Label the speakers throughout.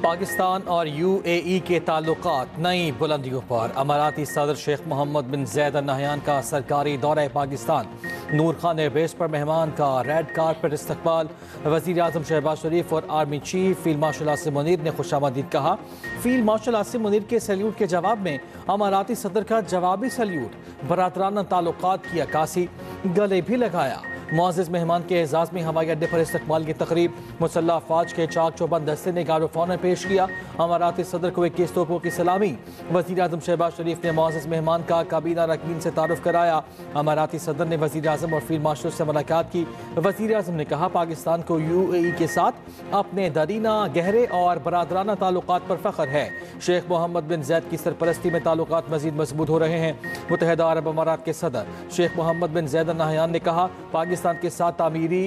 Speaker 1: पाकिस्तान और UAE के ताल्लुकात नई बुलंदियों पर। अमाराती सदर शेख मोहम्मद बिन जैद अल नहयान का सरकारी दौरा पाकिस्तान। नूर खान एयरबेस पर मेहमान का रेड कारपेट इस्तकबाल। वज़ीर आज़म शहबाज शरीफ और army chief field marshal Asim Munir ने खुशामदीद कहा। फील्ड मार्शल आसिम मुनीर के सैल्यूट के जवाब में अमाराती सदर का जवाबी सैल्यूट। बरादराना ताल्लुकात की अक्कासी, गले भी लगाया। मुअज़्ज़िज़ मेहमान के एजाज़ में हवाई अड्डे पर इस्तकबाल की तकरीब। मुसल्लह अफ़वाज के चाक चौबंद दस्ते ने गार्ड पेश किया। अमाराती सदर को 21 तोपों की सलामी। वज़ीर आज़म शहबाज शरीफ ने मुअज़्ज़िज़ मेहमान का काबीना अरकान से तारुफ कराया। अमाराती सदर ने वज़ीर आज़म और फील्ड मार्शल से मुलाकात की। वज़ीर आज़म ने कहा, पाकिस्तान को UAE के साथ अपने दरीना, गहरे और बरादराना ताल्लुकात पर फ़ख्र है। शेख मोहम्मद बिन जैद की सरपरस्ती में ताल्लुकात मज़ीद मजबूत हो रहे हैं। मुत्तहिदा अरब अमारात के सदर शेख मोहम्मद बिन जैद अल नहयान ने कहा, पाकिस्तान के साथ तामीरी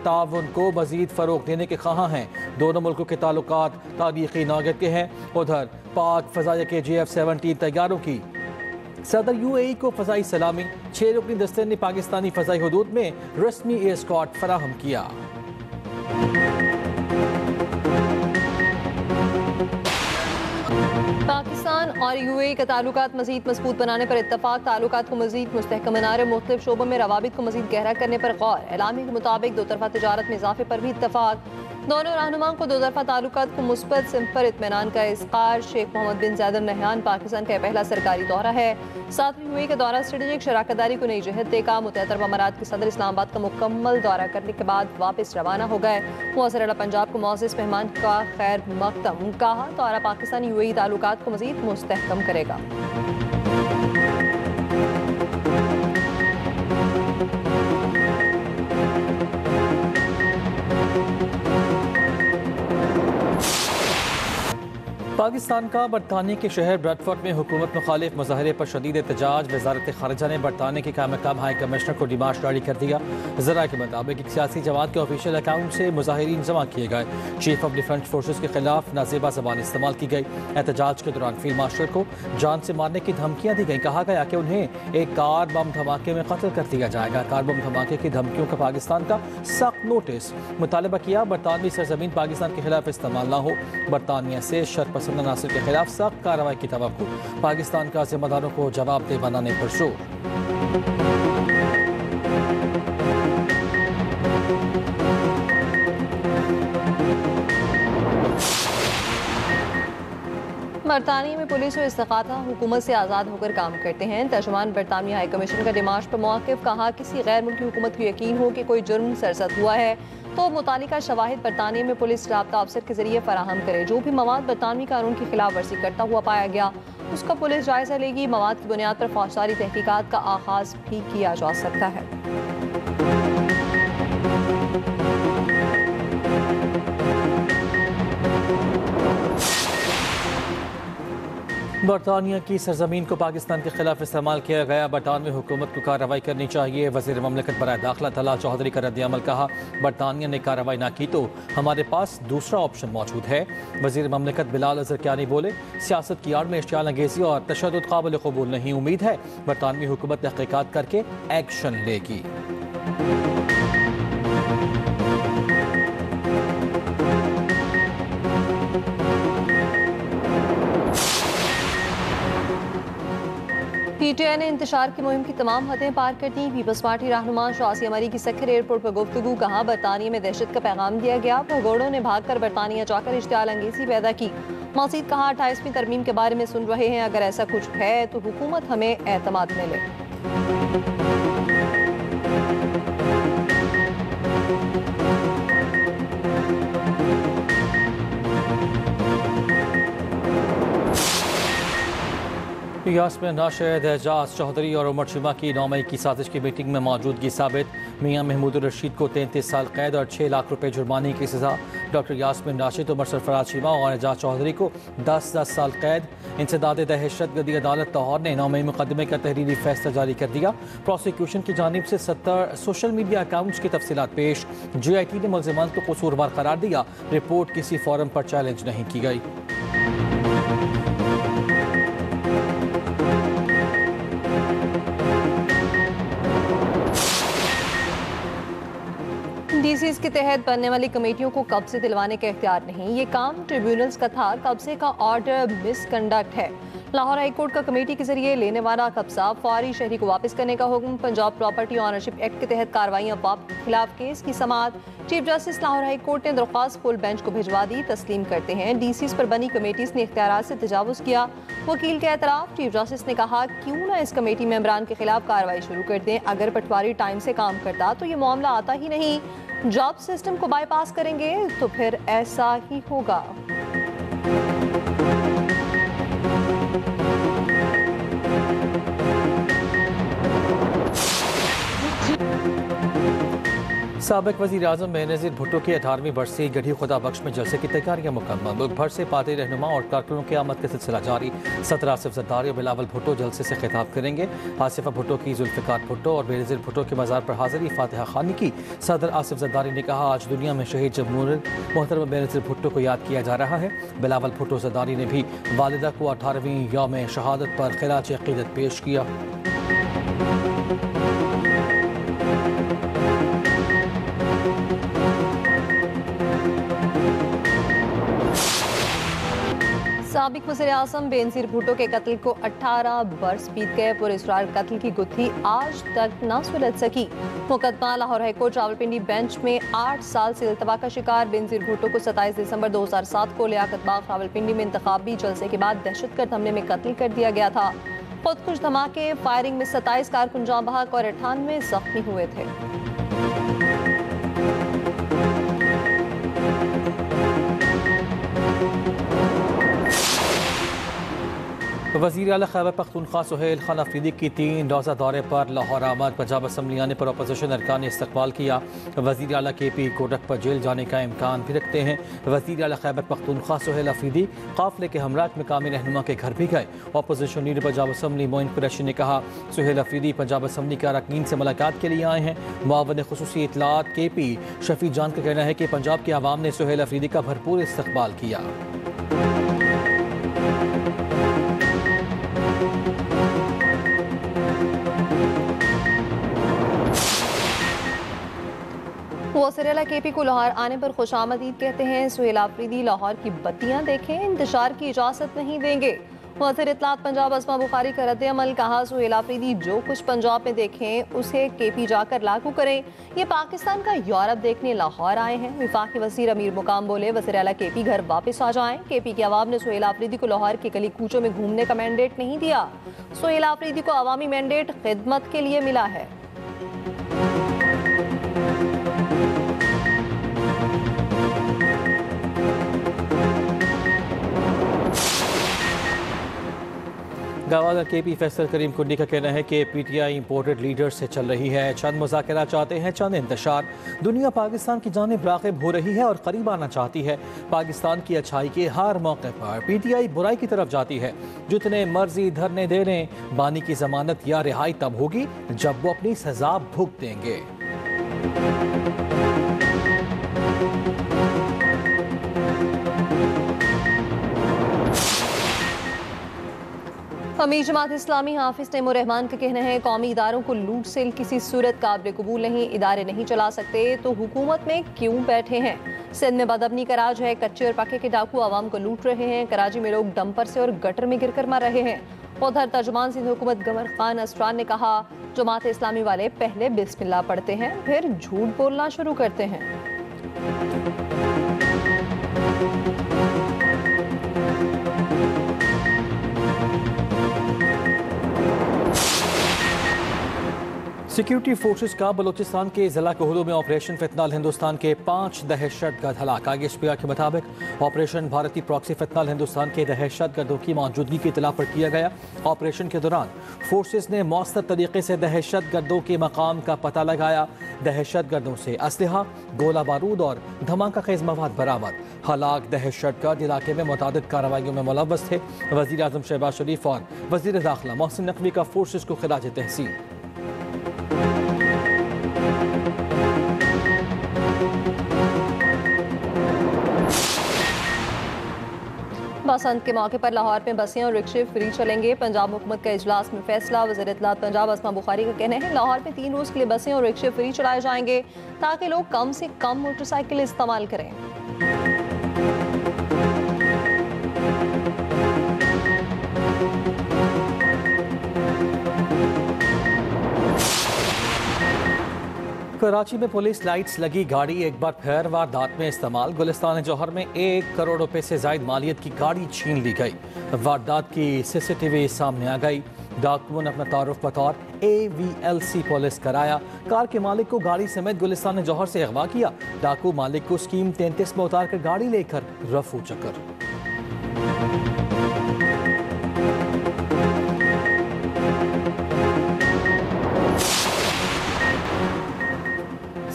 Speaker 1: ताउन को मज़ीद फ़रोग़ देने के ख़्वाह हैं। दोनों मुल्कों के ताल्लुकात तारीख़ी नौगत के हैं। उधर पाक फ़ज़ाइया के JF-17 तैयारों की सदर UAE को फ़ज़ाई सलामी। 6 रुकनी दस्ते ने पाकिस्तानी फ़ज़ाई हुदूद में रस्मी एस्कॉर्ट फराहम किया।
Speaker 2: पाकिस्तान और UAE का ताल्लुकात मज़ीद मजबूत बनाने पर इत्तफाक। ताल्लुकात को मज़ीद मुस्तहकम बनाने, मुख्तलिफ शोबों में रवाबित को मज़ीद गहरा करने पर गौर। एलामी के मुताबिक दो तरफा तजारत में इजाफे पर भी इत्तफाक। दोनों रहनुमाओं को दो तरफा ताल्लुकात को मुस्बत सिमत पर इत्मीनान का इज़हार। शेख मोहम्मद बिन जैद अल नहयान पाकिस्तान का पहला सरकारी दौरा है। साथ ही UAE का दौरा स्ट्रेटेजिक शराकतदारी को नई जहत देगा। मुत्तहिदा अरब अमारात के सदर इस्लामाबाद का मुकम्मल दौरा करने के बाद वापस रवाना हो गए। वज़ीर आला पंजाब को मुअज़्ज़िज़ मेहमान का खैर मकदम कहा। दौरा पाकिस्तान UAE ताल्लुकात को मज़ीद मुस्तहकम करेगा।
Speaker 1: पाकिस्तान का बरतानिया के शहर ब्रैडफोर्ड में हुकूमत मुखालिफ मुजाहरे पर शदीद एहतजाज। वजारत खारजा ने बरतानिया के कायम हाई कमिश्नर को डिमाश जारी कर दिया। ज़रा के मुताबिक एक सियासी जमात के ऑफिशियल अकाउंट से मुजाहिरीन जमा किए गए। चीफ ऑफ डिफेंस फोर्सेज के खिलाफ नाजेबा ज़बान इस्तेमाल की गई। एहतजाज के दौरान फील्ड मार्शल को जान से मारने की धमकियाँ दी गई। कहा गया कि उन्हें एक कार बम धमाके में कत्ल कर दिया जाएगा। कार बम धमाके की धमकियों का पाकिस्तान का सख्त नोटिस। मुतालबा किया, बरतानवी सरजमीन पाकिस्तान के खिलाफ इस्तेमाल ना हो। बरतानिया से शरपसंद नासिर के खिलाफ सख्त कार्रवाई की तवक्को। पाकिस्तान का जिम्मेदारों को जवाबदेह बनाने पर जोर।
Speaker 2: बरतानिया में पुलिस और इस्तिखाता हुकूमत से आज़ाद होकर काम करते हैं। तर्जुमान बरतानिया हाई कमीशन का डिमाश पर मौक़िफ़। कहा, किसी गैर मुल्की हुकूमत को यकीन हो कि कोई जुर्म सरज़द हुआ है तो मुतालिका शवाहिद बरतानिया में पुलिस राब्ता अफसर के जरिए फराहम करे। जो भी मवाद बरतानवी कानून की खिलाफ वर्जी करता हुआ पाया गया उसका पुलिस जायजा लेगी। मवाद की बुनियाद पर फौजदारी तहकीकात का आगाज भी किया जा सकता है।
Speaker 1: बरतानिया की सरजमीन को पाकिस्तान के खिलाफ इस्तेमाल किया गया। बरतानवी हुकूमत को कार्रवाई करनी चाहिए। वज़ीर ममलकत बराए दाखिला तलहा चौधरी का रद्द-ए-अमल। कहा, बरतानिया ने कार्रवाई ना की तो हमारे पास दूसरा ऑप्शन मौजूद है। वज़ीर ममलकत बिलाल अज़रकियानी बोले, सियासत की आड़ में इश्तियाल अंगेज़ी और तशद्दुद काबिल क़बूल नहीं। उम्मीद है बरतानवी हुकूमत तहक़ीक़ात करके एक्शन लेगी।
Speaker 2: PTI ने इंतशार की मुहिम की तमाम हदें पार कर दी। पीपल्स पार्टी रहनुमा शासी अमरी की सखर एयरपोर्ट पर गुफ्तगू। कहा, बरतानिया में दहशत का पैगाम दिया गया। भगोड़ों ने भागकर बरतानिया जाकर इश्तियाल अंगेज़ी पैदा की। मज़ीद कहा, 28वीं तरमीम के बारे में सुन रहे हैं। अगर ऐसा कुछ है तो हुकूमत हमें एतमाद मिले।
Speaker 1: यास्मीन राशिद, एजाज चौधरी और उमर शिमा की 9 मई की साजिश की मीटिंग में मौजूदगी साबित। मियां महमूद रशीद को 33 साल कैद और 6 लाख रुपए जुर्माने की सजा। डॉक्टर यास्मीन राशिद, उमर सरफराज शिमा और एजाज चौधरी को 10-10 साल कैद। इंसदाद दहशतगर्दी अदालत लाहौर ने 9 मई मुकदमे का तहरीरी फैसला जारी कर दिया। प्रोसिक्यूशन की जानिब से 70 सोशल मीडिया अकाउंट्स की तफसीलात पेश। JIT ने मुल्ज़िमान को कसूरवार करार दिया। रिपोर्ट किसी फोरम पर चैलेंज नहीं की गई।
Speaker 2: DCs इसके तहत बनने वाली कमेटियों को कब्जे दिलवाने का इख्तियार नहीं, ये काम ट्रिब्यूनल्स का था। कब्जे का ऑर्डर मिसकंडक्ट है। लाहौर हाई कोर्ट का कमेटी के जरिए लेने वाला कब्जा फौरी शहरी को वापस करने का हुक्म। पंजाब प्रॉपर्टी ऑनरशिप एक्ट के तहत कार्रवाइयां वापस खिलाफ केस की समाअत chief justice Lahore high court ने दरख्वास्त फुल बेंच को भिजवा दी। तस्लीम करते हैं डीसीज पर बनी कमेटीज ने इख्तियारात से तजावुज किया। वकील के एतराफ चीफ जस्टिस ने कहा क्यों ना इस कमेटी मेंबरान के खिलाफ कार्रवाई शुरू कर दें। अगर पटवारी टाइम से काम करता तो ये मामला आता ही नहीं। जॉब सिस्टम को बाईपास करेंगे तो फिर ऐसा ही होगा।
Speaker 1: साबिक वज़ीर आज़म बेनज़ीर भुट्टो की 18वीं बरसी गढ़ी खुदा बख्श में जलसे की तैयारियां मुकम्मल। मुल्क भर से पार्टी रहनुमा और कारकुनों की आमद का सिलसिला जारी। सदर आसिफ ज़रदारी और बिलावल भुट्टो जलसे से खिताब करेंगे। आसिफा भुट्टो की जुल्फ़िकार भुट्टो और बेनज़ीर भुट्टो के मज़ार पर हाज़िरी फातिहा खानी की। सदर आसिफ ज़रदारी ने कहा आज दुनिया में शहीद जमहूर मोहतरम बेनज़ीर भुट्टो को याद किया जा रहा है। बिलावल भुट्टो ज़रदारी ने भी वालिदा को 18वीं यौम शहादत पर खिराज अक़ीदत पेश किया।
Speaker 2: साबिक वज़ीर आज़म बेनज़ीर भुट्टो के कत्ल को 18 बरस बीत गए। पुरस्रार कत्ल की गुत्थी आज तक न सुलझ सकी। मुकदमा लाहौर हाईकोर्ट रावलपिंडी बेंच में 8 साल से इल्तवा का शिकार बेनज़ीर भुट्टो को 27 दिसंबर 2007 को लियाकत बाग रावलपिंडी में इंतखाबी जलसे के बाद दहशतगर्द हमले में कत्ल कर दिया गया था। खुदकुश धमाके फायरिंग में 27 कारकुन जाँ बहक और 98 जख्मी हुए थे।
Speaker 1: वज़ीर आला खैबर पख्तूनख्वा सुहेल खान अफरीदी की 3 रोज़ा दौरे पर लाहौर आमद। पंजाब असम्बली आने पर अपोजिशन अरकान ने इस्तकबाल किया। वज़ीर आला KP कोडक पर जेल जाने का इम्कान भी रखते हैं। वज़ीर आला खैबर पख्तूनख्वा सुहेल अफरीदी काफिले के हमरा मकामी रहनुमा के घर भी गए। Opposition leader Punjab assembly Moin Qureshi ने कहा सुहेल अफरीदी पंजाब असम्बली के अरकान से मुलाकात के लिए आए हैं। मुआवन खुसूसी इतलात KP शफी जान का कहना है कि पंजाब के अवाम ने सुहेल अफरीदी का भरपूर इस्तकबाल किया। वज़ीर KP को लाहौर आने पर खुशामदीद कहते हैं। सुहेल अफरीदी लाहौर की बत्तियां देखें, इंतशार की इजाज़त नहीं देंगे। वज़ीर इत्तलात पंजाब अस्मा बुखारी का रद्द-ए-अमल। कहा सुहेल अफरीदी जो कुछ पंजाब में देखें उसे KP जाकर लागू करें। ये पाकिस्तान का यूरोप देखने लाहौर आए हैं। विफाकी वज़ीर अमीर मुकाम बोले वज़ीर आला KP घर वापस आ जाएं। KP के अवाम ने सुहेल अफरीदी को लाहौर की गली कूचों में घूमने का मैंडेट नहीं दिया। सुहेल अफरीदी को अवामी मैंडेट खिदमत के लिए मिला है। गवर्नर KP फैसल करीम कुंडी का कहना है कि PTI इंपोर्टेड लीडर से चल रही है। चंद मुज़ाकरा चाहते हैं, चंद इंतशार। दुनिया पाकिस्तान की जानिब राग़िब हो रही है और करीब आना चाहती है। पाकिस्तान की अच्छाई के हर मौके पर PTI बुराई की तरफ जाती है। जितने मर्जी धरने दे लें, बानी की जमानत या रिहाई तब होगी जब वो अपनी सजा भुगत देंगे।
Speaker 2: अमीर जमात इस्लामी हाफिज तैमूर रहमान का कहना है कौमी इदारों को लूट से किसी सूरत काबिल कबूल नहीं। इदारे नहीं चला सकते तो हुकूमत में क्यों बैठे हैं। सिंध में बदअमनी का राज है। कच्चे और पक्के के डाकू आवाम को लूट रहे हैं। कराची में लोग डंपर से और गटर में गिरकर मर रहे हैं। उधर तर्जुमान सिंध हुकूमत गवर खान असरान ने कहा जमात इस्लामी वाले पहले बिस्मिल्लाह पढ़ते हैं फिर झूठ बोलना शुरू करते हैं।
Speaker 1: सिक्योरिटी फोर्सेस का बलूचिस्तान के जिला कोहलू में ऑपरेशन फितनाल हिंदुस्तान के 5 दहशतगर्द हलाक। आगे SPR के मुताबिक ऑपरेशन भारतीय प्रॉक्सी फितनाल हिंदुस्तान के दहशतगर्दों की मौजूदगी की इतला पर किया गया। ऑपरेशन के दौरान फोर्सेस ने मौसर तरीके से दहशतगर्दों के मकाम का पता लगाया। दहशतगर्दों से असलहा, गोला बारूद और धमाका खेज मवाद बरामद। हलाक दहशतगर्द इलाके में मुतादिद कार्रवाइयों में मुलव्वस थे। वज़ीर आज़म शहबाज शरीफ और वज़ीर दाखिला मोहसिन नकवी का फोर्सेस को खिराज तहसीन।
Speaker 2: बसंत के मौके पर लाहौर में बसें और रिक्शे फ्री चलेंगे। पंजाब हुकूमत का इजलास में फैसला। वज़ीर इत्तलात पंजाब अस्मा बुखारी का कहना है लाहौर में 3 रोज़ के लिए बसें और रिक्शे फ्री चलाए जाएंगे ताकि लोग कम से कम मोटरसाइकिल इस्तेमाल करें।
Speaker 1: कराची में पुलिस लाइट्स लगी गाड़ी एक बार फिर वारदात में इस्तेमाल। गुलिस्तान जौहर में 1 करोड़ रुपए से जायद मालियत की गाड़ी छीन ली गई। वारदात की CCTV सामने आ गई। डाकुओं ने अपना तारुफ बतौर AVLC पुलिस कराया। कार के मालिक को गाड़ी समेत गुलिस्तान जौहर से अगवा किया। डाकू मालिक को स्कीम 33 में उतार कर गाड़ी लेकर रफू चक्कर।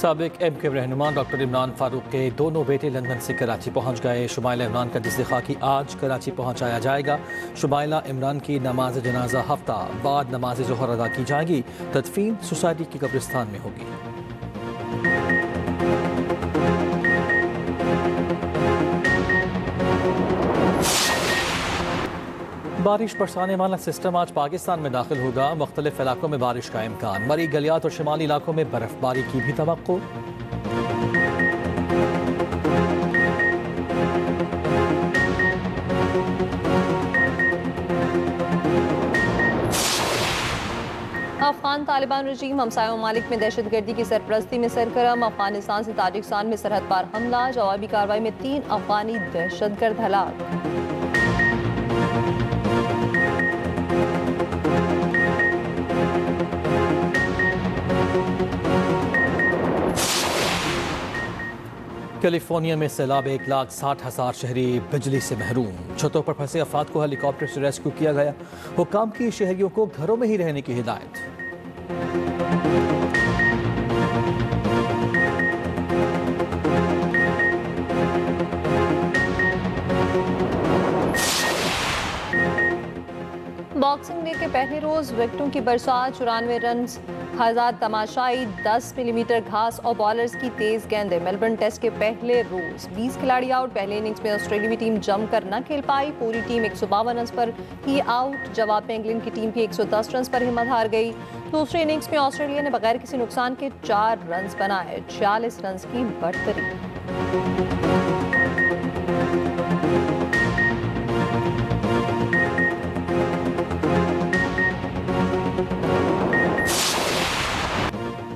Speaker 1: साबिक MK रहनुमा डॉक्टर इमरान फारूक के दोनों बेटे लंदन से कराची पहुंच गए। शुमाइला इमरान का जिस्म खाकी आज कराची पहुंचाया जाएगा। शुमाइला इमरान की नमाज जनाजा हफ्ता बाद नमाज जोहर अदा की जाएगी। तदफीन सोसाइटी की कब्रिस्तान में होगी। बारिश बरसाने वाला सिस्टम आज पाकिस्तान में दाखिल होगा। मुख्तलिफ इलाकों में बारिश का इम्कान। मरी गलियात और शुमाली इलाकों में बर्फबारी की भी तवक्को।
Speaker 2: अफगान तालिबान रजीम हमसाया ममालिक में दहशतगर्दी की सरपरस्ती में सरगर्म। अफगानिस्तान से ताजिकिस्तान में सरहद पार हमला। जवाबी कार्रवाई में 3 अफगानी दहशतगर्द हलाक।
Speaker 1: कैलिफोर्निया में सैलाब 1,60,000 शहरी बिजली से महरूम। छतों पर फंसे अफराद को हेलीकॉप्टर से रेस्क्यू किया गया। हुक्काम की शहरियों को घरों में ही रहने की हिदायत।
Speaker 2: बॉक्सिंग डे के पहले रोज विकेटों की बरसात। 94 रन, 1000 तमाशाई, 10 मिलीमीटर घास और बॉलर्स की तेज गेंदें। मेलबर्न टेस्ट के पहले रोज 20 खिलाड़ी आउट। पहले इनिंग्स में ऑस्ट्रेलियाई टीम जमकर न खेल पाई। पूरी टीम 152 रन पर ही आउट। जवाब में इंग्लैंड की टीम भी 110 रन पर हिम्मत हार गई। दूसरे इनिंग्स में ऑस्ट्रेलिया ने बगैर किसी नुकसान के 4 रन बनाए। 46 रन की बढ़तरी।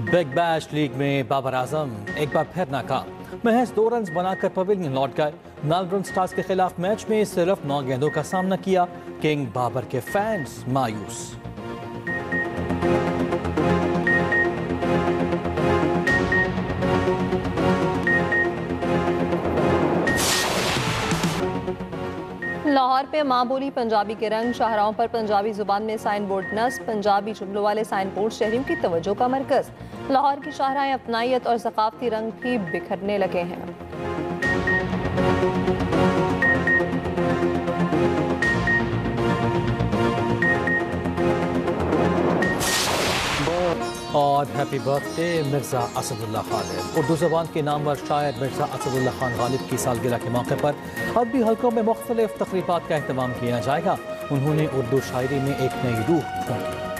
Speaker 2: बिग बैश लीग में बाबर आजम एक बार फिर नाकाम। महज 2 रन बनाकर पवेलियन लौट गए। मेलबर्न स्टार्स के खिलाफ मैच में सिर्फ 9 गेंदों का सामना किया। किंग बाबर के फैंस मायूस। लाहौर पे माँ बोली पंजाबी के रंग। शाहराहों पर पंजाबी जुबान में साइन बोर्ड नस्ब। पंजाबी जुमलों वाले साइन बोर्ड शहरियों की तवज्जो का मरकज। लाहौर की शाहराहें अपनायत और सकाफती रंग भी बिखरने लगे हैं।
Speaker 1: और हैप्पी बर्थडे मिर्ज़ा असदुल्ला खालिद। उर्दू ज़बान के नामवर शायर मिर्ज़ा असदुल्ला खान गालिब की सालगिरह के मौके पर अदबी हलकों में मुख्तलिफ तकरीबात का अहतमाम किया जाएगा। उन्होंने उर्दू शायरी में एक नई रूह फूंकी।